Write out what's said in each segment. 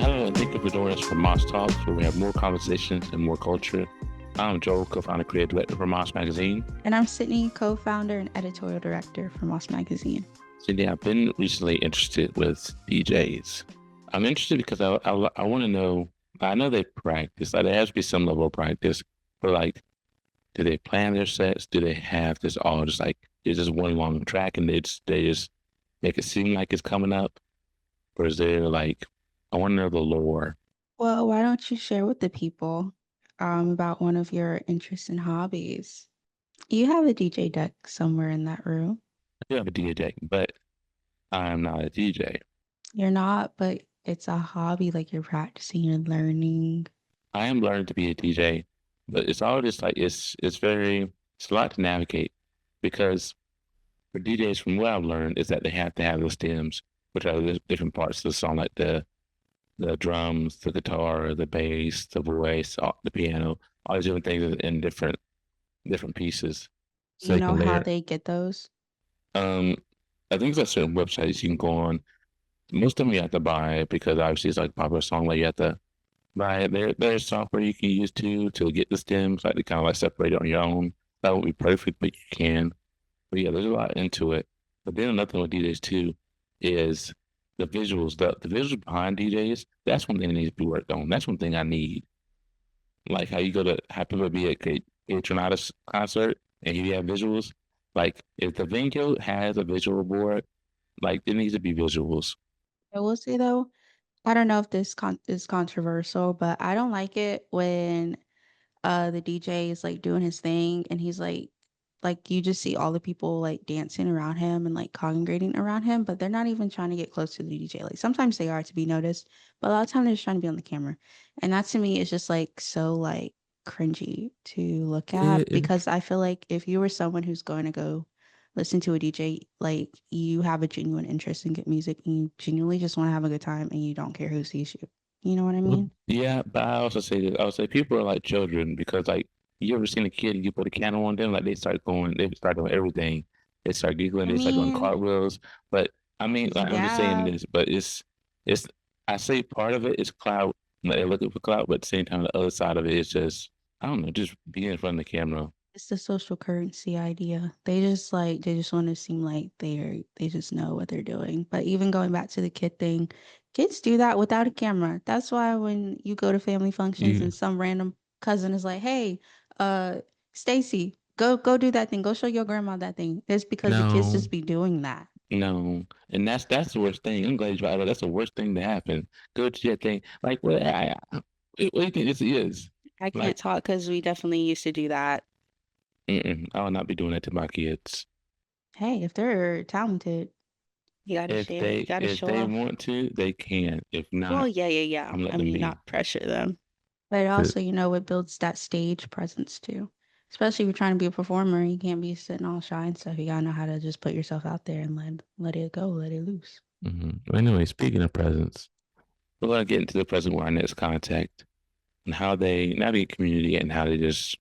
Hello, and thank you for joining us for Moss Talks, where we have more conversations and more culture. I'm Joel, co-founder and creative director for Moss Magazine. And I'm Sydney, co-founder and editorial director for Moss Magazine. Sydney, I've been recently interested with DJs. I'm interested because I want to know, I know they practice, like there has to be some level of practice, but like, do they plan their sets? Do they have this all just like, it's just one long track and they just make it seem like it's coming up? Or is there like, I want to know the lore. Well, why don't you share with the people about one of your interests and hobbies? You have a DJ deck somewhere in that room. I do have a DJ deck, but I'm not a DJ. You're not, but it's a hobby, like you're practicing, you're learning. I am learning to be a DJ, but it's all just like it's a lot to navigate because for DJs, from what I've learned, is that they have to have those stems, which are the different parts of the song, like the drums, the guitar, the bass, the voice, the piano, all these different things in different pieces, Do so you they know can how layer. they get those? Um, I think there's certain websites you can go on. Most of them you have to buy it because obviously it's like popular song, like you have to buy it. There's software you can use to get the stems, like to kind of like separate it on your own. That won't be perfect, but you can. But yeah, there's a lot into it. But then another thing with DJs too is the visuals. The visuals behind DJs, that's one thing that needs to be worked on. That's one thing I need. Like how you go to have people be at a Tornado's concert and you have visuals. Like if the venue has a visual board, like there needs to be visuals. I will say though, I don't know if is controversial, but I don't like it when the DJ is like doing his thing and he's like you just see all the people like dancing around him and like congregating around him, but they're not even trying to get close to the DJ. Like sometimes they are to be noticed, but a lot of times they're just trying to be on the camera. And that to me is just like so like cringy to look at It, because I feel like if you were someone who's going to go listen to a DJ, like you have a genuine interest in good music and you genuinely just want to have a good time and you don't care who sees you. You know what I Well, mean? yeah, but I also say this. I would say people are like children because like you ever seen a kid and you put a candle on them, like they start doing everything. They start giggling, I they start doing mean, cartwheels. But I mean, like I'm just saying yeah. this, but it's I say part of it is clout. Like, they're looking for clout, but at the same time the other side of it is just I don't know, just being in front of the camera. It's the social currency idea. They just want to seem like they just know what they're doing. But even going back to the kid thing, kids do that without a camera. That's why when you go to family functions You and some random cousin is like, "Hey, uh, Stacy, go do that thing. Go show your grandma that thing." It's because the kids no, just be doing that. no, and that's the worst thing. I'm glad you brought it up. That's the worst thing to happen. Go to your thing. Like what do you think this is? I Like can't talk because we definitely used to do that. I will not be doing that to my kids. Hey, if they're talented, you gotta If share, you they gotta if show they off. want to, they can. If Well, not, yeah, yeah, yeah. I'm I letting them mean, be. not pressure them. But But also, it builds that stage presence too. Especially if you're trying to be a performer, you can't be sitting all shy and stuff. You gotta know how to just put yourself out there and let it go, let it loose. anyway, speaking of presents, we're gonna get into the present with our next contact and how they navigate community and how they just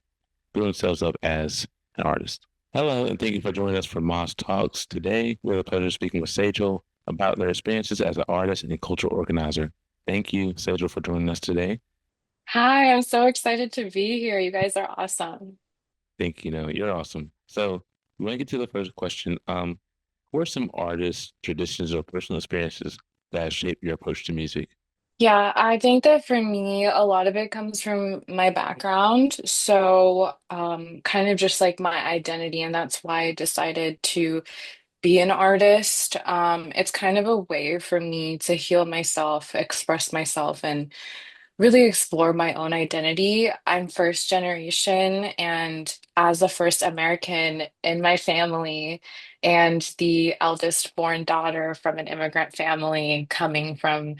build themselves up as an artist. Hello, and thank you for joining us for Moss Talks. Today, we have the pleasure of speaking with Sejal about their experiences as an artist and a cultural organizer. Thank you, Sejal, for joining us today. Hi, I'm so excited to be here. You guys are awesome. Think you know you're awesome. So we want to get to the first question. What are some artists, traditions, or personal experiences that have shaped your approach to music? Yeah, I think that for me, a lot of it comes from my background. So, kind of just like my identity, and that's why I decided to be an artist. It's kind of a way for me to heal myself, express myself, and really explore my own identity. I'm first generation, and as the first American in my family, and the eldest born daughter from an immigrant family coming from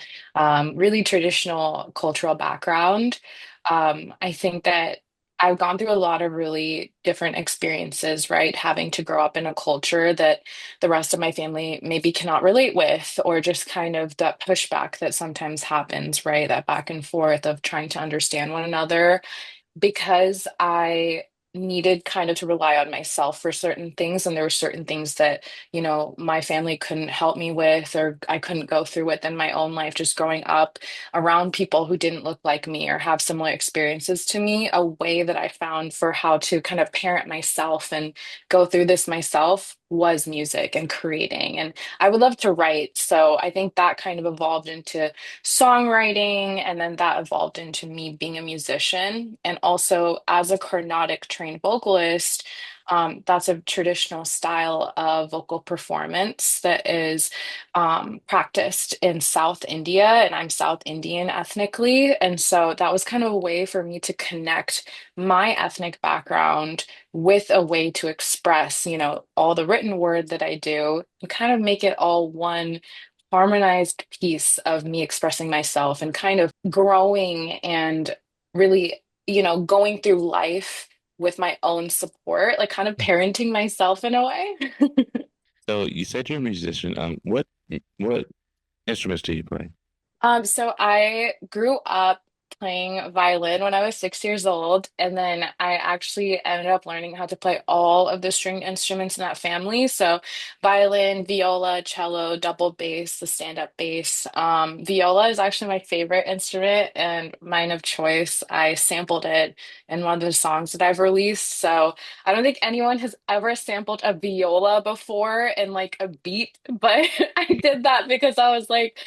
really traditional cultural background, I think that I've gone through a lot of really different experiences, right? Having to grow up in a culture that the rest of my family maybe cannot relate with, or just kind of that pushback that sometimes happens, right? That back and forth of trying to understand one another. Because I needed kind of to rely on myself for certain things. And there were certain things that, my family couldn't help me with, or I couldn't go through with in my own life, just growing up around people who didn't look like me or have similar experiences to me. A way that I found for how to kind of parent myself and go through this myself was music and creating. And I would love to write. So I think that kind of evolved into songwriting, and then that evolved into me being a musician. And also, as a Carnatic trained vocalist, that's a traditional style of vocal performance that is practiced in South India, and I'm South Indian ethnically. And so that was kind of a way for me to connect my ethnic background with a way to express, all the written word that I do and kind of make it all one harmonized piece of me expressing myself and kind of growing and really, going through life with my own support, like kind of parenting myself in a way. So you said you're a musician. What instruments do you play? So I grew up playing violin when I was 6 years old, and then I actually ended up learning how to play all of the stringed instruments in that family. So violin, viola, cello, double bass, the stand-up bass. Viola is actually my favorite instrument and mine of choice. I sampled it in one of the songs that I've released. So I don't think anyone has ever sampled a viola before in like a beat, but I did that because I was like,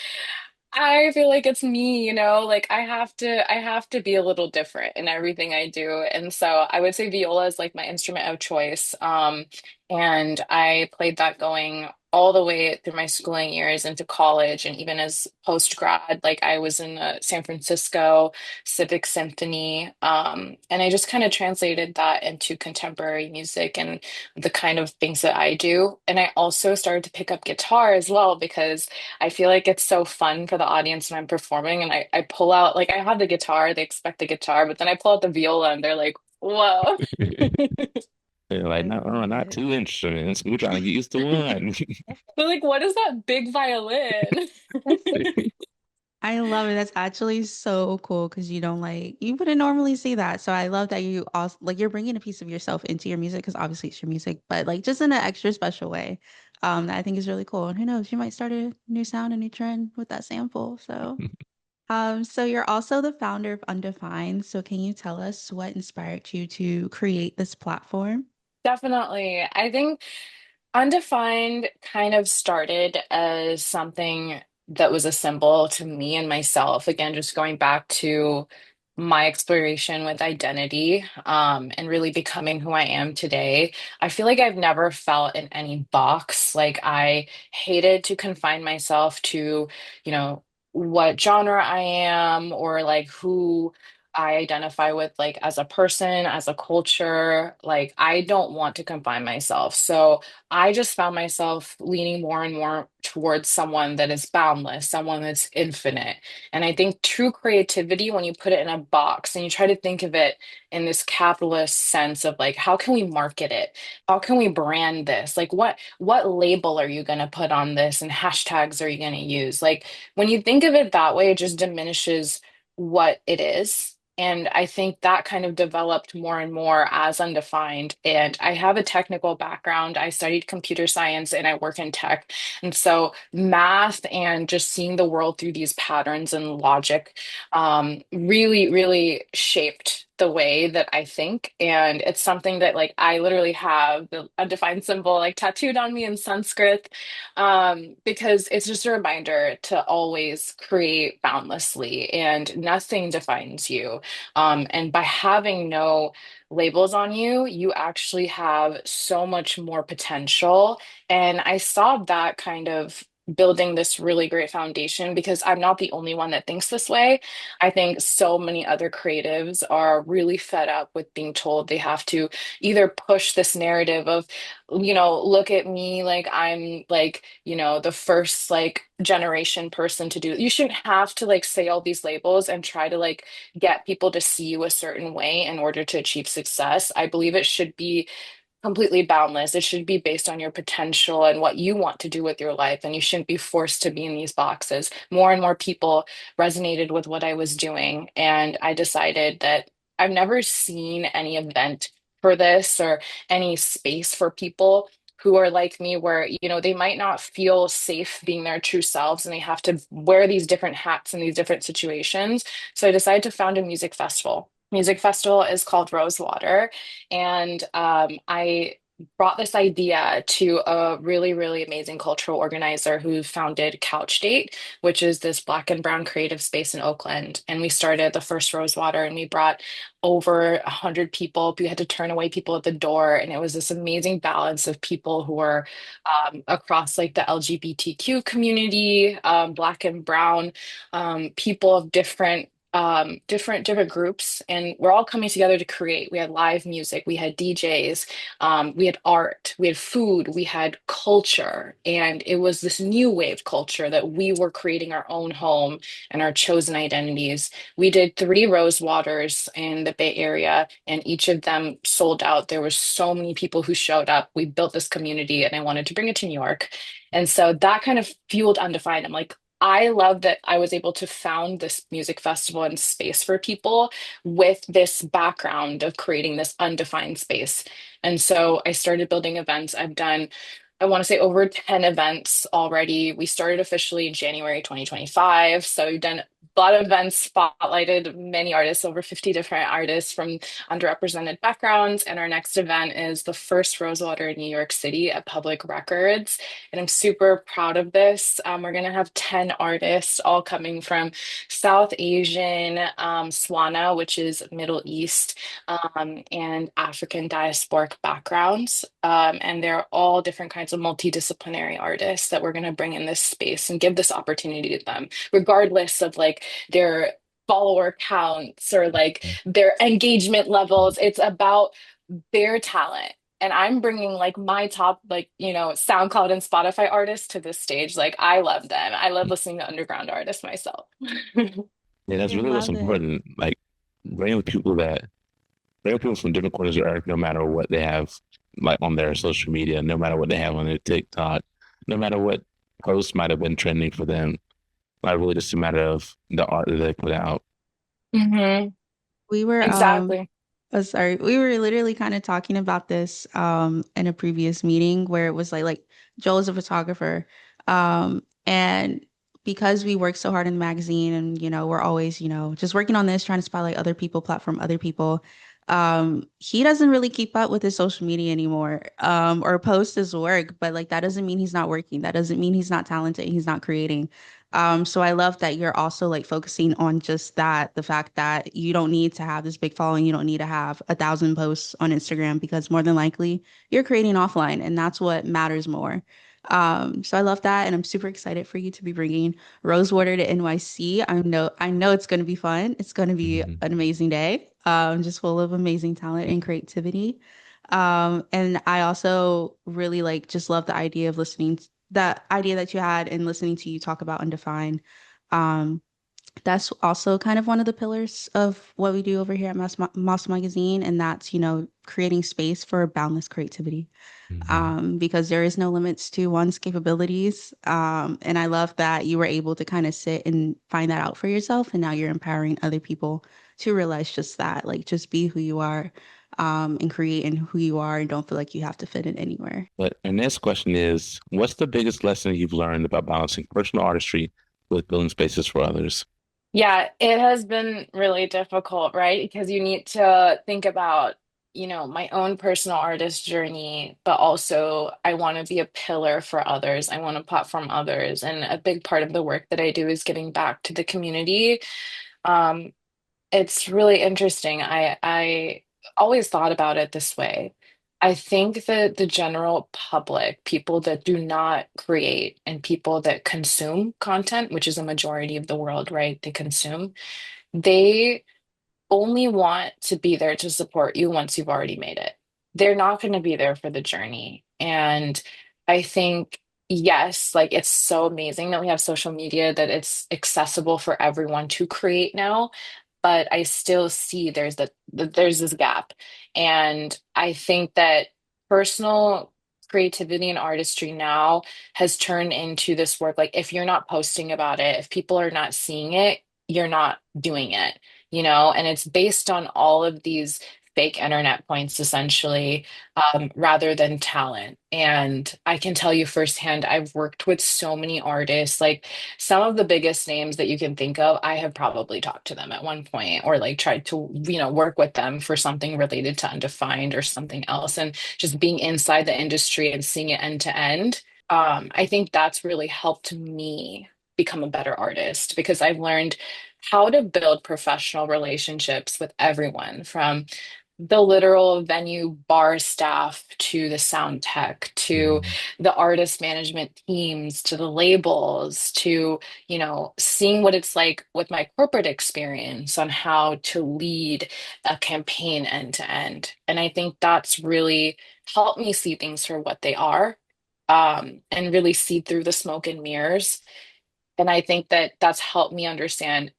I feel like it's me, like I have to be a little different in everything I do. And so I would say viola is like my instrument of choice. And I played that going all the way through my schooling years into college, and even as post grad, like I was in the San Francisco Civic Symphony. And I just kind of translated that into contemporary music and the kind of things that I do. And I also started to pick up guitar as well because I feel like it's so fun for the audience when I'm performing, and I pull out, like, I have the guitar, they expect the guitar, but then I pull out the viola and they're like, whoa. They're like, I no, love not it. two instruments. We're trying to get used to one. They're like, what is that big violin? I love it. That's actually so cool because you don't like you wouldn't normally see that. So I love that you also like you're bringing a piece of yourself into your music because obviously it's your music, but like just in an extra special way. That I think is really cool. And who knows, you might start a new sound, a new trend with that sample. So you're also the founder of Undefined. So can you tell us what inspired you to create this platform? Definitely. I think Undefined kind of started as something that was a symbol to me and myself. Again, just going back to my exploration with identity, and really becoming who I am today. I feel like I've never felt in any box. Like I hated to confine myself to, you know, what genre I am or like who I identify with, like as a person, as a culture. Like I don't want to confine myself. So I just found myself leaning more and more towards someone that is boundless, someone that's infinite. And I think true creativity, when you put it in a box and you try to think of it in this capitalist sense of like, how can we market it? How can we brand this? Like what label are you going to put on this and hashtags are you going to use? Like when you think of it that way, it just diminishes what it is. And I think that kind of developed more and more as undefined. And I have a technical background. I studied computer science and I work in tech. And so math and just seeing the world through these patterns and logic really, really shaped the way that I think. And it's something that like I literally have the undefined symbol like tattooed on me in Sanskrit, because it's just a reminder to always create boundlessly and nothing defines you. And by having no labels on you, you actually have so much more potential. And I saw that kind of building this really great foundation because I'm not the only one that thinks this way. I think so many other creatives are really fed up with being told they have to either push this narrative of, look at me, like I'm like, the first like generation person to do. You shouldn't have to like say all these labels and try to like get people to see you a certain way in order to achieve success. I believe it should be completely boundless. It should be based on your potential and what you want to do with your life. And you shouldn't be forced to be in these boxes. More and more people resonated with what I was doing. And I decided that I've never seen any event for this or any space for people who are like me, where, they might not feel safe being their true selves and they have to wear these different hats in these different situations. So I decided to found a music festival. Music festival is called Rosewater. And I brought this idea to a really, really amazing cultural organizer who founded Couch Date, which is this Black and Brown creative space in Oakland. And we started the first Rosewater, and we brought over 100 people. We had to turn away people at the door, and it was this amazing balance of people who were across like the LGBTQ community, Black and Brown, people of different groups, and we're all coming together to create. We had live music, we had DJs, we had art, we had food, we had culture, and it was this new wave culture that we were creating our own home and our chosen identities. We did 3 Rose Waters in the Bay Area, and each of them sold out. There were so many people who showed up. We built this community, and I wanted to bring it to New York. And so that kind of fueled Undefined. I'm like, I love that I was able to found this music festival and space for people with this background of creating this undefined space. And so I started building events. I've done, I want to say, over 10 events already. We started officially in January 2025. So we've done a lot of events, spotlighted many artists, over 50 different artists from underrepresented backgrounds. And our next event is the first Rosewater in New York City at Public Records. And I'm super proud of this. We're going to have 10 artists, all coming from South Asian, Swana, which is Middle East, and African diasporic backgrounds. And they're all different kinds of multidisciplinary artists that we're going to bring in this space and give this opportunity to them, regardless of like their follower counts or like their engagement levels. It's about their talent. And I'm bringing like my top, like, SoundCloud and Spotify artists to this stage. Like, I love them. I love listening to underground artists myself. Yeah, that's I really what's love it. important. Like bringing people that bringing people from different corners of the earth, no matter what they have like on their social media, no matter what they have on their TikTok, no matter what post might have been trending for them. Like really just a matter of the art that they put out. Hmm. We were Exactly. oh, sorry. We were literally kind of talking about this in a previous meeting where it was like Joel's a photographer. And because we work so hard in the magazine and we're always, just working on this, trying to spotlight other people, platform other people. He doesn't really keep up with his social media anymore, or post his work, but like that doesn't mean he's not working. That doesn't mean he's not talented, he's not creating. So I love that you're also like focusing on just that, the fact that you don't need to have this big following, you don't need to have 1,000 posts on Instagram because more than likely you're creating offline, and that's what matters more. So I love that, and I'm super excited for you to be bringing Rosewater to NYC. I know it's going to be fun. It's going to be Mhm. an amazing day, just full of amazing talent and creativity. And I also really like just love the idea of listening that idea that you had and listening to you talk about Undefined. Um, that's also kind of one of the pillars of what we do over here at Moss Magazine, and that's, creating space for boundless creativity. Mhm. Because there is no limits to one's capabilities. And I love that you were able to kind of sit and find that out for yourself, and now you're empowering other people to realize just that, like just be who you are, and create in who you are, and don't feel like you have to fit in anywhere. But our next question is, what's the biggest lesson you've learned about balancing personal artistry with building spaces for others? Yeah, it has been really difficult, right? Because you need to think about, my own personal artist journey, but also I want to be a pillar for others. I want to platform others. And a big part of the work that I do is giving back to the community. Um, it's really interesting. I always thought about it this way. I think that the general public, people that do not create and people that consume content, which is a majority of the world, right? They consume, they only want to be there to support you once you've already made it. They're not going to be there for the journey. And I think, yes, like it's so amazing that we have social media, that it's accessible for everyone to create now. But I still see there's this gap. And I think that personal creativity and artistry now has turned into this work. Like if you're not posting about it, if people are not seeing it, you're not doing it, and it's based on all of these fake internet points essentially, rather than talent. And I can tell you firsthand, I've worked with so many artists, like some of the biggest names that you can think of. I have probably talked to them at one point or like tried to, work with them for something related to Undefined or something else. And just being inside the industry and seeing it end to end, I think that's really helped me become a better artist because I've learned how to build professional relationships with everyone from the literal venue bar staff to the sound tech to Mhm. the artist management teams to the labels to seeing what it's like with my corporate experience on how to lead a campaign end to end. And I think that's really helped me see things for what they are, and really see through the smoke and mirrors. And I think that that's helped me understand,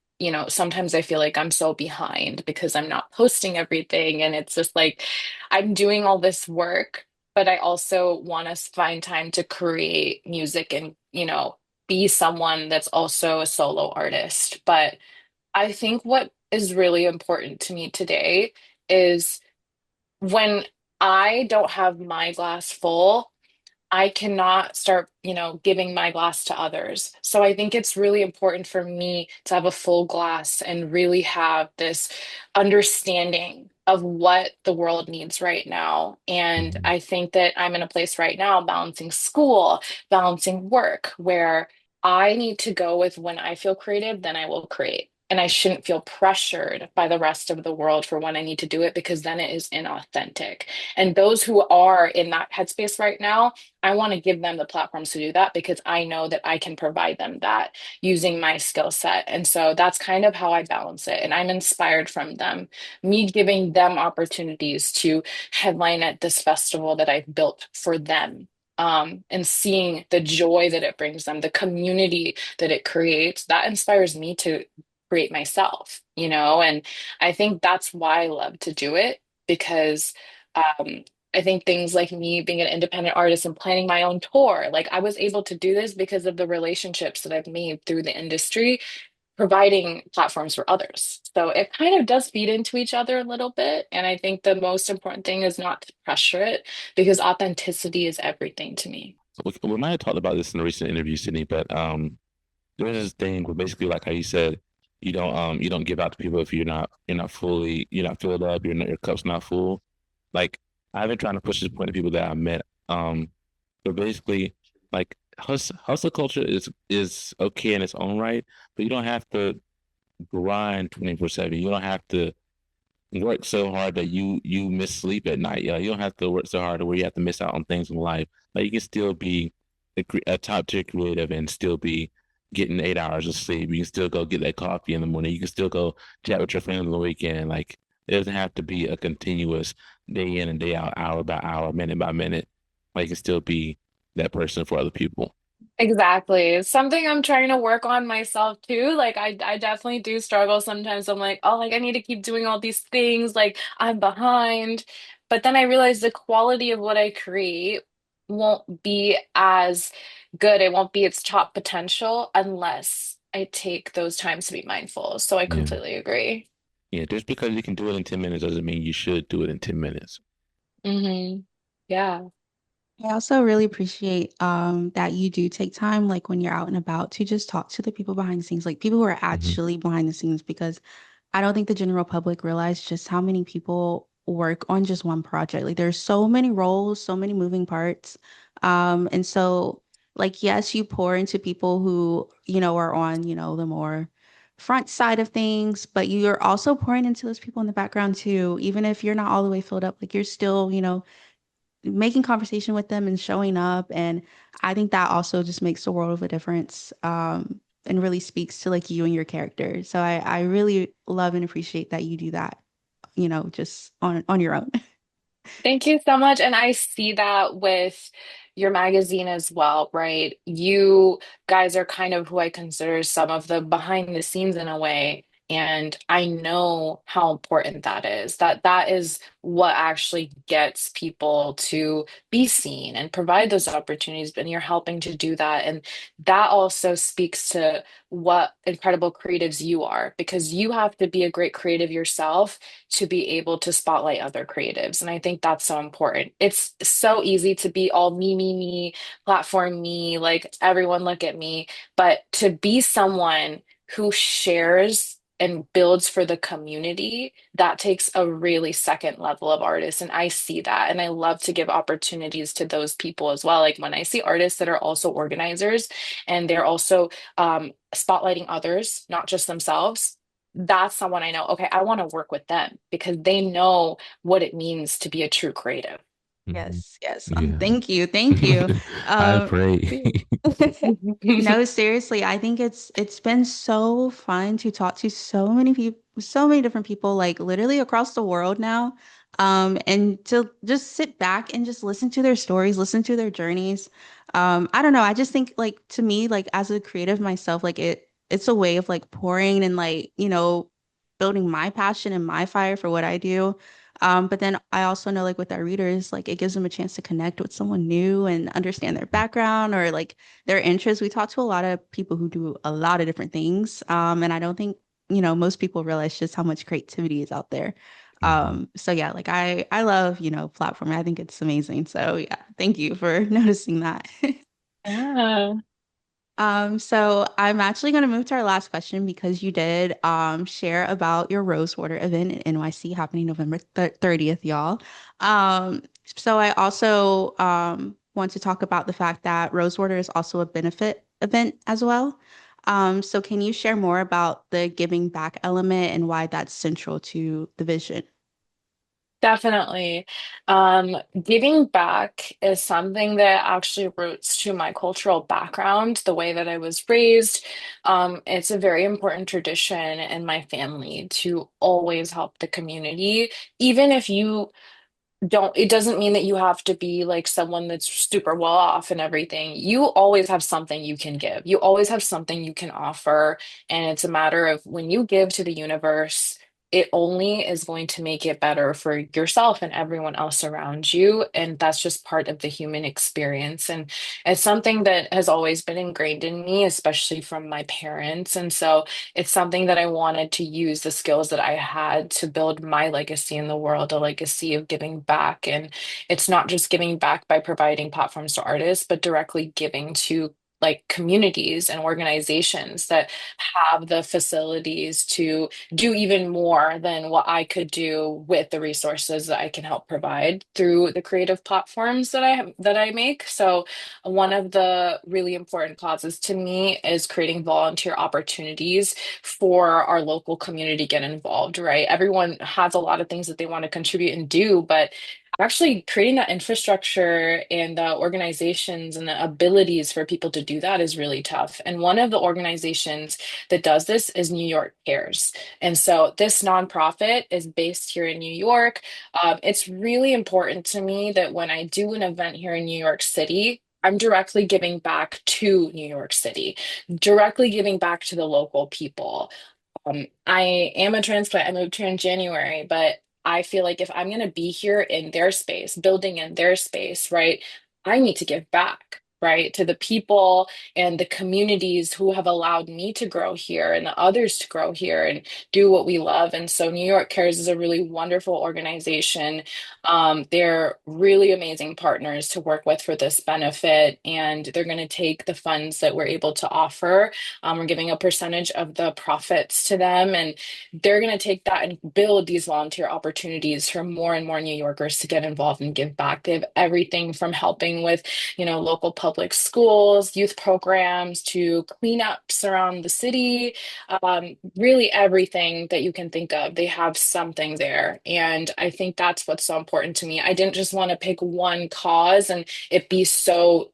sometimes I feel like I'm so behind because I'm not posting everything. And it's just like I'm doing all this work, but I also want to find time to create music and, be someone that's also a solo artist. But I think what is really important to me today is when I don't have my glass full, I cannot start, giving my glass to others. So I think it's really important for me to have a full glass and really have this understanding of what the world needs right now. And Mhm. I think that I'm in a place right now balancing school, balancing work, where I need to go with when I feel creative, then I will create. And I shouldn't feel pressured by the rest of the world for when I need to do it because then it is inauthentic. And those who are in that headspace right now, I want to give them the platforms to do that because I know that I can provide them that using my skill set. And so that's kind of how I balance it. And I'm inspired from them, me giving them opportunities to headline at this festival that I've built for them. And seeing the joy that it brings them, the community that it creates, that inspires me to create myself, and I think that's why I love to do it because I think things like me being an independent artist and planning my own tour, like I was able to do this because of the relationships that I've made through the industry, providing platforms for others. So it kind of does feed into each other a little bit. And I think the most important thing is not to pressure it because authenticity is everything to me. We might have talked about this in a recent interview, Sydney, but there's this thing where basically, like how you said, you don't give out to people if you're not filled up, your cup's not full. Like I've been trying to push this point to people that I met. But basically, like hustle culture is okay in its own right, but you don't have to grind 24/7. You don't have to work so hard that you miss sleep at night. Yeah, you don't have to work so hard to where you have to miss out on things in life. Like you can still be a top tier creative and still be getting 8 hours of sleep. You can still go get that coffee in the morning. You can still go chat with your friends on the weekend. Like it doesn't have to be a continuous day in and day out, hour by hour, minute by minute. Like you can still be that person for other people. Exactly. It's something I'm trying to work on myself too. Like I definitely do struggle sometimes. I'm like, oh, like I need to keep doing all these things. Like I'm behind. But then I realize the quality of what I create won't be as good. It won't be its top potential unless I take those times to be mindful. So I Yeah. completely agree. Yeah, just because you can do it in 10 minutes doesn't mean you should do it in 10 minutes. Yeah. I also really appreciate that you do take time, like when you're out and about, to just talk to the people behind the scenes, like people who are Hmm. actually behind the scenes, because I don't think the general public realize just how many people work on just one project. Like there's so many roles, so many moving parts. And so like yes, you pour into people who, are on, the more front side of things, but you're also pouring into those people in the background too. Even if you're not all the way filled up, like you're still, making conversation with them and showing up. And I think that also just makes a world of a difference. And really speaks to like you and your character. So I really love and appreciate that you do that, just on your own. Thank you so much. And I see that with your magazine as well, right? You guys are kind of who I consider some of the behind the scenes in a way. And I know how important that is, that that is what actually gets people to be seen and provide those opportunities. And you're helping to do that. And that also speaks to what incredible creatives you are, because you have to be a great creative yourself to be able to spotlight other creatives. And I think that's so important. It's so easy to be all me, platform me, like everyone look at me. But to be someone who shares and builds for the community, that takes a really second level of artist. And I see that. And I love to give opportunities to those people as well. Like when I see artists that are also organizers and they're also spotlighting others, not just themselves. That's someone I know, okay, I want to work with them because they know what it means to be a true creative. Mhm. Yes, yes. Yeah. Thank you, thank you. I Um, pray. no, seriously, I think it's been so fun to talk to so many people, so many different people, like literally across the world now. And to just sit back and just listen to their stories, listen to their journeys. I don't know, I just think like to me, like as a creative myself, like it's a way of like pouring and like, building my passion and my fire for what I do. But then I also know like with our readers, like it gives them a chance to connect with someone new and understand their background or like their interests. We talk to a lot of people who do a lot of different things. And I don't think, most people realize just how much creativity is out there. Mhm. So yeah, like I love, platforming. I think it's amazing. So yeah, thank you for noticing that. Yeah, So I'm actually going to move to our last question because you did share about your rosewater event in NYC happening November 30th, y'all. So I also want to talk about the fact that rosewater is also a benefit event as well. So can you share more about the giving back element and why that's central to the vision? definitely. Giving back is something that actually roots to my cultural background, the way that I was raised. It's a very important tradition in my family to always help the community, even if you don't, it doesn't mean that you have to be like someone that's super well off and everything. You always have something you can give. You always have something you can offer. And it's a matter of when you give to the universe, it only is going to make it better for yourself and everyone else around you. And that's just part of the human experience. And it's something that has always been ingrained in me, especially from my parents. And so it's something that I wanted to use the skills that I had to build my legacy in the world, a legacy of giving back. And it's not just giving back by providing platforms to artists, but directly giving to like communities and organizations that have the facilities to do even more than what I could do with the resources that I can help provide through the creative platforms that I make. So one of the really important causes to me is creating volunteer opportunities for our local community to get involved, right? Everyone has a lot of things that they want to contribute and do, but actually creating that infrastructure and the organizations and the abilities for people to do that is really tough. And one of the organizations that does this is New York Cares. And so this nonprofit is based here in New York. It's really important to me that when I do an event here in New York City, I'm directly giving back to New York City, directly giving back to the local people. I am a transplant. I moved here in January, but I feel like if I'm going to be here in their space, building in their space, right, I need to give back, right, to the people and the communities who have allowed me to grow here and the others to grow here and do what we love. And so New York Cares is a really wonderful organization. They're really amazing partners to work with for this benefit, and they're going to take the funds that we're able to offer. We're giving a percentage of the profits to them, and they're going to take that and build these volunteer opportunities for more and more New Yorkers to get involved and give back. They have everything from helping with, local public schools, youth programs, to cleanups around the city. Really everything that you can think of, they have something there. And I think that's what's so important to me. I didn't just want to pick one cause and it be so,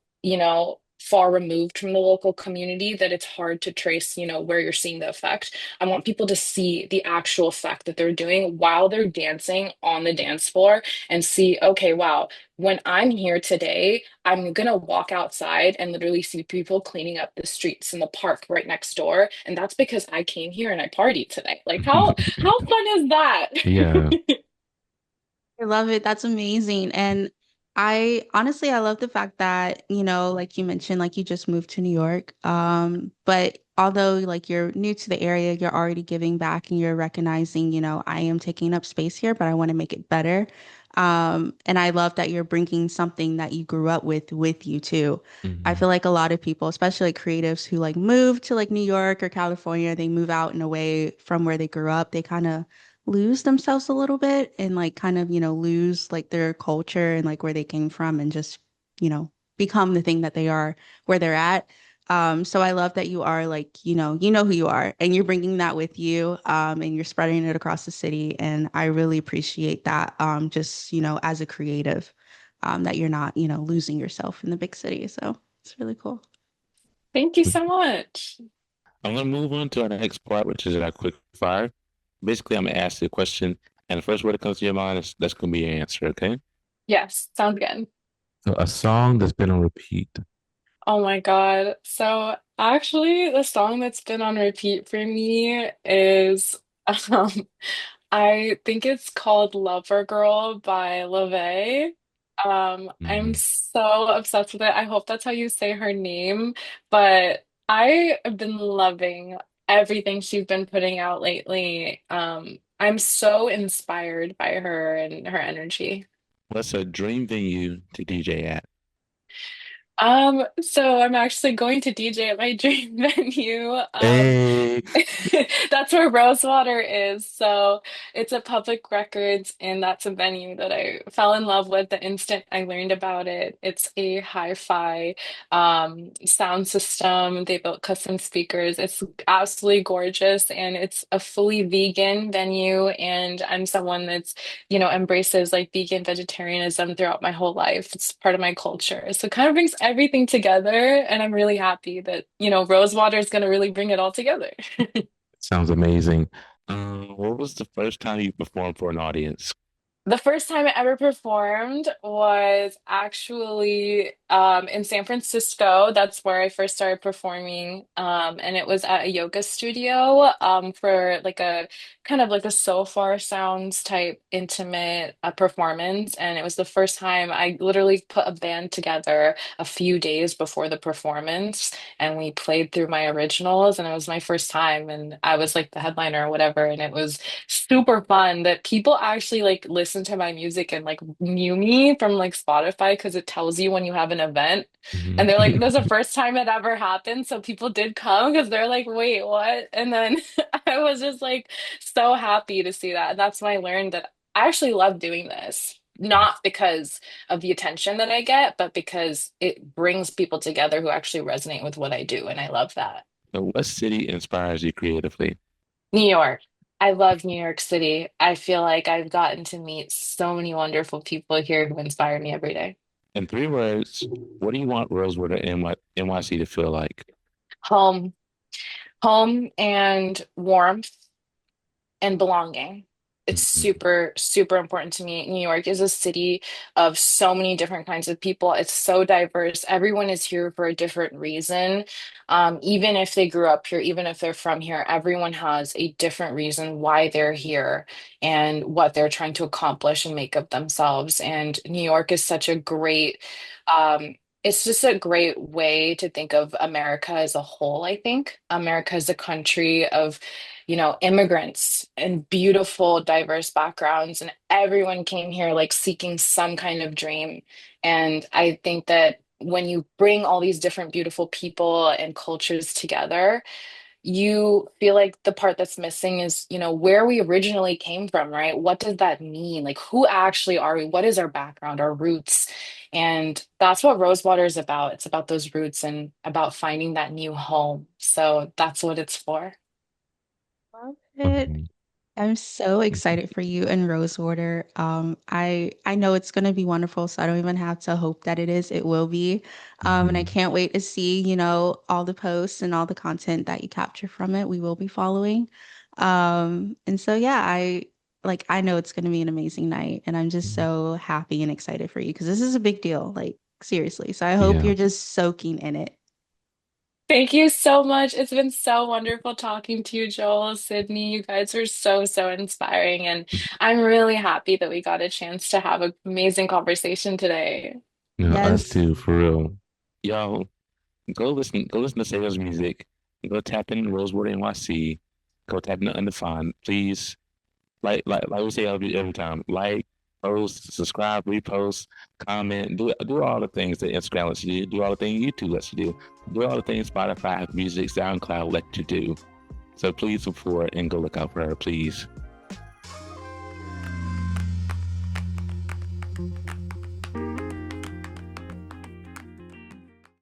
far removed from the local community that it's hard to trace, where you're seeing the effect. I want people to see the actual effect that they're doing while they're dancing on the dance floor and see, okay, wow, when I'm here today, I'm gonna walk outside and literally see people cleaning up the streets in the park right next door. And that's because I came here and I partied today. Like how fun is that? Yeah. I love it. That's amazing. And I honestly I love the fact that, like you mentioned, like you just moved to New York. But although like you're new to the area, you're already giving back and you're recognizing, I am taking up space here, but I want to make it better. And I love that you're bringing something that you grew up with you too. I Mhm. feel like a lot of people, especially like creatives who like move to like New York or California, they move out and away from where they grew up. They kind of lose themselves a little bit and like kind of, lose like their culture and like where they came from and just, become the thing that they are where they're at. So I love that you are like, you know who you are and you're bringing that with you, and you're spreading it across the city. And I really appreciate that, just, as a creative, that you're not, losing yourself in the big city. So it's really cool. Thank you so much. I'm gonna move on to our next part, which is our quick fire. Basically, I'm gonna ask you a question, and the first word that comes to your mind is that's gonna be your answer, okay? Yes, sounds good. So a song that's been on repeat. Oh my God. So actually the song that's been on repeat for me is um I think it's called Lover Girl by LaVey. I'm Mhm. so obsessed with it. I hope that's how you say her name, but I have been loving everything she's been putting out lately. I'm so inspired by her and her energy. What's a dream venue to DJ at? So I'm actually going to DJ at my dream venue. Hey. That's where Rosewater is. So it's a public records, and that's a venue that I fell in love with the instant I learned about it. It's a hi-fi sound system. They built custom speakers. It's absolutely gorgeous, and it's a fully vegan venue. And I'm someone that's embraces like vegan vegetarianism throughout my whole life. It's part of my culture. So it kind of brings everything together. And I'm really happy that, Rosewater is going to really bring it all together. Sounds amazing. What was the first time you performed for an audience? The first time I ever performed was actually in San Francisco. That's where I first started performing. And it was at a yoga studio for like a kind of like a Sofar Sounds type intimate performance. And it was the first time I literally put a band together a few days before the performance. And we played through my originals. And it was my first time. And I was like the headliner or whatever. And it was super fun that people actually like listen to my music and like knew me from like Spotify because it tells you when you have an event. Mhm. And they're like, "That's the first time it ever happened." So people did come because they're like, "Wait, what?" And then I was just like so happy to see that. And that's when I learned that I actually love doing this. Not because of the attention that I get, but because it brings people together who actually resonate with what I do. And I love that. So what city inspires you creatively? New York. I love New York City. I feel like I've gotten to meet so many wonderful people here who inspire me every day. In three words, what do you want Rosewood and NYC to feel like? Home, home and warmth and belonging. It's Mhm. super, super important to me. New York is a city of so many different kinds of people. It's so diverse. Everyone is here for a different reason. Even if they grew up here, even if they're from here, everyone has a different reason why they're here and what they're trying to accomplish and make of themselves. And New York is such a great, it's just a great way to think of America as a whole, I think. America is a country of immigrants and beautiful, diverse backgrounds, and everyone came here like seeking some kind of dream. And I think that when you bring all these different beautiful people and cultures together, you feel like the part that's missing is, where we originally came from, right? What does that mean? Like, who actually are we? What is our background, our roots? And that's what Rosewater is about. It's about those roots and about finding that new home. So that's what it's for. Love it. Mhm. I'm so excited for you and Rosewater. I know it's gonna be wonderful, so I don't even have to hope that it is. It will be. And I Mhm. can't wait to see, all the posts and all the content that you capture from it. We will be following. And so yeah, I know it's gonna be an amazing night, and I'm just so happy and excited for you because this is a big deal, like seriously. So I hope Yeah. you're just soaking in it. Thank you so much. It's been so wonderful talking to you, Joel, Sydney. You guys are so, so inspiring. And I'm really happy that we got a chance to have an amazing conversation today. No, us Yes. too, for real. Y'all, go listen to Sejal's music. Go tap in Rosewood NYC. Go tap in Undefined. Please, like we say every time, like, post, subscribe, repost, comment, do all the things that Instagram lets you do all the things YouTube lets you do all the things Spotify, music, SoundCloud let you do. So please support and go look out for her, please.